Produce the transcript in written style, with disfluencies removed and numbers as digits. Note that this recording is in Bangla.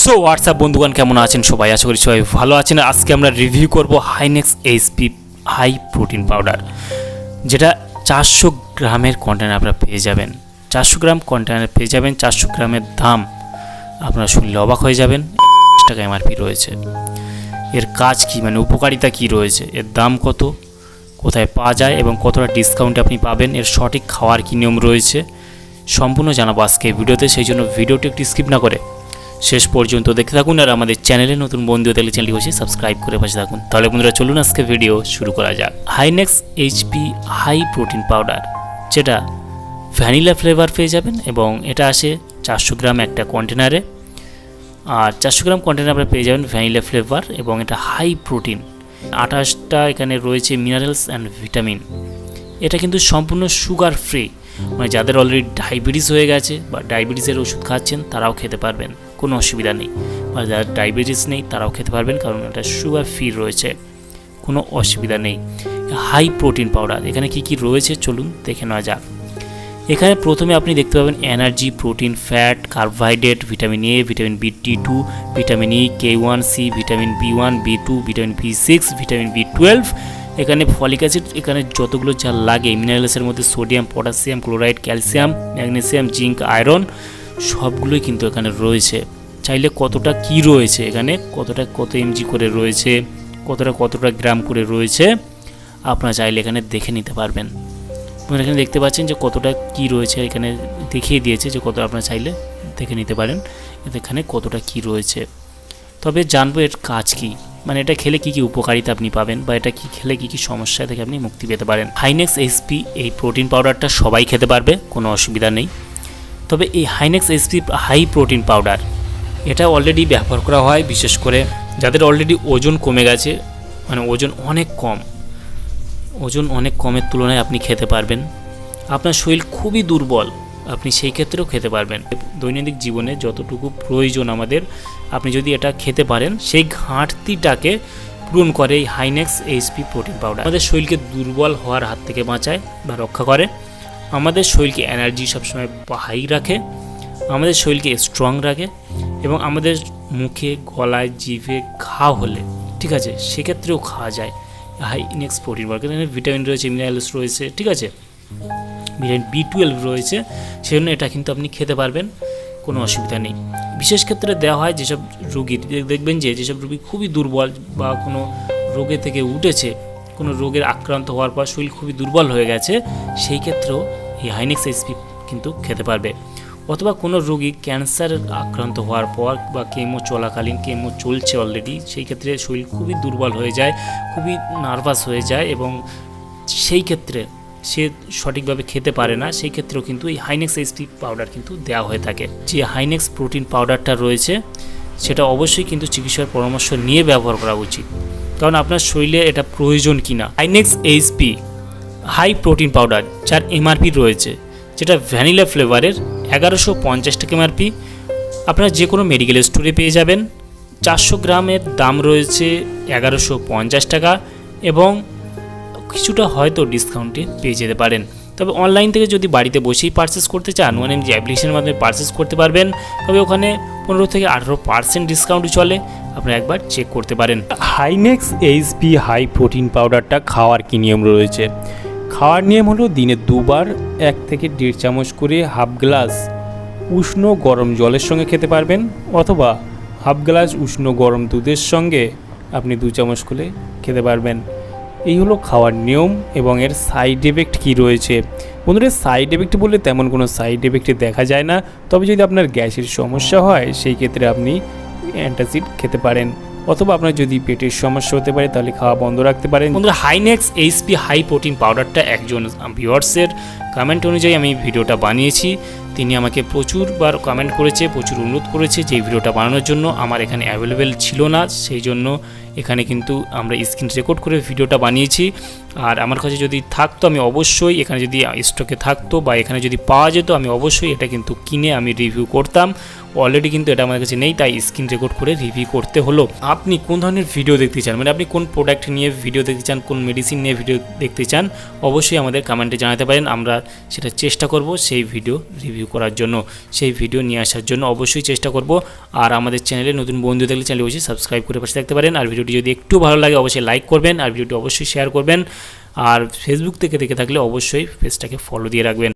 সো হোয়াটসঅ্যাপ বন্ধুগণ, কেমন আছেন সবাই? আশা করি সবাই ভালো আছেন। আজকে আমরা রিভিউ করব হাইনেক্স এইচপি হাই প্রোটিন পাউডার, যেটা 400 গ্রামের কন্টেনার আপনারা পেয়ে যাবেন। 400 গ্রাম কন্টেনার পেয়ে যাবেন। 400 গ্রামের দাম আপনারা শুনলে অবাক হয়ে যাবেন। 50 টাকা এমআরপি রয়েছে। এর কাজ কি, মানে উপকারিতা কি রয়েছে, এর দাম কত, কোথায় পাওয়া যায় এবং কতটা ডিসকাউন্ট আপনি পাবেন, এর সঠিক খাওয়ার কী নিয়ম রয়েছে, সম্পূর্ণ জানাবো আজকে এই ভিডিওতে। সেই জন্য ভিডিওটি একটু স্কিপ না করে শেষ পর্যন্ত দেখতে থাকুন। আর আমাদের চ্যানেলে নতুন বন্ধু দেখলে চ্যানেলটি বসে সাবস্ক্রাইব করে পাশে থাকুন। তাহলে বন্ধুরা চলুন আজকে ভিডিও শুরু করা যাক। হাইনেক্স এইচপি হাই প্রোটিন পাউডার, যেটা ভ্যানিলা ফ্লেভার পেয়ে যাবেন এবং এটা আসে 400 গ্রাম একটা কন্টেনারে। আর 400 গ্রাম কন্টেনার আপনারা পেয়ে যাবেন ভ্যানিলা ফ্লেভার এবং এটা হাই প্রোটিন। 28টা এখানে রয়েছে মিনারেলস অ্যান্ড ভিটামিন। এটা কিন্তু সম্পূর্ণ সুগার ফ্রি, মানে যাদের অলরেডি ডায়াবেটিস হয়ে গেছে বা ডায়াবেটিসের ওষুধ খাচ্ছেন তারাও খেতে পারবেন, কোনো অসুবিধা নেই। বা যাদের ডায়াবেটিস নেই তারাও খেতে পারবেন, কারণ এটা সুগার ফ্রি রয়েছে, কোনো অসুবিধা নেই। হাই প্রোটিন পাউডার এখানে কি কি রয়েছে চলুন দেখে নেওয়া যাক। এখানে প্রথমে আপনি দেখতে পাবেন energy, protein, fat, carbohydrate, vitamin A, vitamin B2, vitamin E, K1C, vitamin B1, B2, vitamin B6, vitamin B12, এখানে ফলিক অ্যাসিড, এখানে যতগুলো যা লাগে মিনারেলসের মধ্যে sodium, potassium, chloride, calcium, magnesium, zinc, iron সবগুলোই কিন্তু এখানে রয়েছে। চাইলে কতটা কি রয়েছে এখানে, কত এমজি করে রয়েছে, কতটা গ্রাম করে রয়েছে, আপনারা চাইলে এখানে দেখে নিতে পারবেন। আপনারা এখানে দেখতে পাচ্ছেন যে কতটা কি রয়েছে, এখানে দেখিয়ে দিয়েছে যে কত, আপনারা চাইলে দেখে নিতে পারেন এখানে কতটা কি রয়েছে। তবে জানবো এর কাজ কি, মানে এটা খেলে কি কি উপকারিতা আপনি পাবেন বা এটা কি খেলে কি কি সমস্যা থেকে আপনি মুক্তি পেতে পারেন। হাইনেক্স এইচপি এই প্রোটিন পাউডারটা সবাই খেতে পারবে, কোনো অসুবিধা নেই। তবে এই হাইনেক্স এইচপি হাই প্রোটিন পাউডার এটা অলরেডি ব্যবহার করা হয় বিশেষ করে যাদের অলরেডি ওজন কমে গেছে, মানে ওজন অনেক কমের তুলনায় আপনি খেতে পারবেন। আপনার শরীর খুবই দুর্বল, আপনি সেই ক্ষেত্রেও খেতে পারবেন। দৈনন্দিন জীবনে যতটুকু প্রয়োজন আমাদের, আপনি যদি এটা খেতে পারেন সেই ঘাটতিটাকে পূরণ করে এই হাইনেক্স এইচপি প্রোটিন পাউডার। আমাদের শরীরকে দুর্বল হওয়ার হাত থেকে বাঁচায় বা রক্ষা করে, আমাদের শরীরকে এনার্জি সবসময় হাই রাখে, আমাদের শরীরকে স্ট্রং রাখে এবং আমাদের মুখে, গলায়, জিভে ঘা হলে, ঠিক আছে, সেক্ষেত্রেও খাওয়া যায় হাইনেক্স প্রোটিন পাউডার। এখানে ভিটামিন রয়েছে, মিনারেলস রয়েছে, ঠিক আছে, ভিটামিন B12 রয়েছে, সেজন্য এটা কিন্তু আপনি খেতে পারবেন, কোনো অসুবিধা নেই। বিশেষ ক্ষেত্রে দেওয়া হয় যেসব রোগী, দেখবেন যেসব রোগী খুবই দুর্বল বা কোনো রোগে থেকে উঠেছে, কোনো রোগের আক্রান্ত হওয়ার পর শরীর খুবই দুর্বল হয়ে গেছে, সেই ক্ষেত্রেও এই হাইনেক্স এইচপি কিন্তু খেতে পারবে। অথবা কোনো রোগী ক্যান্সার আক্রান্ত হওয়ার পর বা কেমো চলাকালীন, কেমো চলছে অলরেডি, সেই ক্ষেত্রে শরীর খুবই দুর্বল হয়ে যায়, খুবই নার্ভাস হয়ে যায় এবং সেই ক্ষেত্রে সে সঠিকভাবে খেতে পারে না, সেই ক্ষেত্রেও কিন্তু এই হাইনেক্স এইচপি পাউডার কিন্তু দেওয়া হয়ে থাকে। যে হাইনেক্স প্রোটিন পাউডারটা রয়েছে সেটা অবশ্যই কিন্তু চিকিৎসার পরামর্শ নিয়ে ব্যবহার করা উচিত, কারণ আপনার শরীরে এটা প্রয়োজন কিনা। হাইনেক্স এইচপি হাই প্রোটিন পাউডার যার এমআরপি রয়েছে, যেটা ভ্যানিলা ফ্লেভারের 1150 টাকা এমআরপি, আপনারা যে কোনো মেডিকেল স্টোরে পেয়ে যাবেন। 400 গ্রামের দাম রয়েছে 1150 টাকা এবং কিছুটা হয়তো ডিসকাউন্টে পেয়ে যেতে পারেন। তবে অনলাইন থেকে যদি বাড়িতে বসেই পারচেস করতে চান, 1mg অ্যাপ্লিকেশনের মাধ্যমে পারচেস করতে পারবেন, তবে ওখানে 15 থেকে 18% ডিসকাউন্ট চলে, আপনারা একবার চেক করতে পারেন। হাইনেক্স এইচপি হাই প্রোটিন পাউডারটা খাওয়ার কী নিয়ম রয়েছে? খাওয়ার নিয়ম হলো দিনে 2 বার 1 থেকে 1.5 চামচ করে হাফ গ্লাস উষ্ণ গরম জলের সঙ্গে খেতে পারবেন, অথবা হাফ গ্লাস উষ্ণ গরম দুধের সঙ্গে আপনি 2 চামচ করে খেতে পারবেন। এই হলো খাওয়ার নিয়ম। এবং এর সাইড এফেক্ট কী রয়েছে বন্ধুরা? সাইড এফেক্ট বললে তেমন কোনো সাইড এফেক্ট দেখা যায় না, তবে যদি আপনার গ্যাসের সমস্যা হয় সেই ক্ষেত্রে আপনি অ্যান্টাসিড খেতে পারেন, অথবা আপনার যদি পেটের সমস্যা হতে পারে তাহলে খাওয়া বন্ধ রাখতে পারেন। বন্ধুরা, হাইনেক্স এইচপি হাই প্রোটিন পাউডারটা একজন ভিউয়ার্সের কমেন্ট অনুযায়ী আমি ভিডিওটা বানিয়েছি। তিনি আমাকে প্রচুরবার কমেন্ট করেছে, প্রচুর অনুরোধ করেছে যে এই ভিডিওটা বানানোর জন্য। আমার এখানে অ্যাভেলেবেল ছিল না, সেই জন্য এখানে কিন্তু আমরা স্ক্রিন রেকর্ড করে ভিডিওটা বানিয়েছি। আর আমার কাছে যদি থাকতো আমি অবশ্যই, এখানে যদি স্টকে থাকতো বা এখানে যদি পাওয়া যেত, আমি অবশ্যই এটা কিন্তু কিনে আমি রিভিউ করতাম। অলরেডি কিন্তু এটা আমার কাছে নেই, তাই স্ক্রিন রেকর্ড করে রিভিউ করতে হলো। আপনি কোন ধরনের ভিডিও দেখতে চান, মানে আপনি কোন প্রোডাক্ট নিয়ে ভিডিও দেখতে চান, কোন মেডিসিন নিয়ে ভিডিও দেখতে চান, অবশ্যই আমাদের কমেন্টে জানাতে পারেন, আমরা সেটা চেষ্টা করব সেই ভিডিও রিভিউ রিভিউ করার জন্য, সেই ভিডিও নিয়ে আসার জন্য অবশ্যই চেষ্টা করব। আর আমাদের চ্যানেলে নতুন বন্ধু থাকলে চ্যানেলে অবশ্যই সাবস্ক্রাইব করে পাশে থাকতে পারেন। আর ভিডিওটি যদি একটু ভালো লাগে অবশ্যই লাইক করবেন, আর ভিডিওটি অবশ্যই শেয়ার করবেন। আর ফেসবুক থেকে দেখে থাকলে অবশ্যই পেজটাকে ফলো দিয়ে রাখবেন।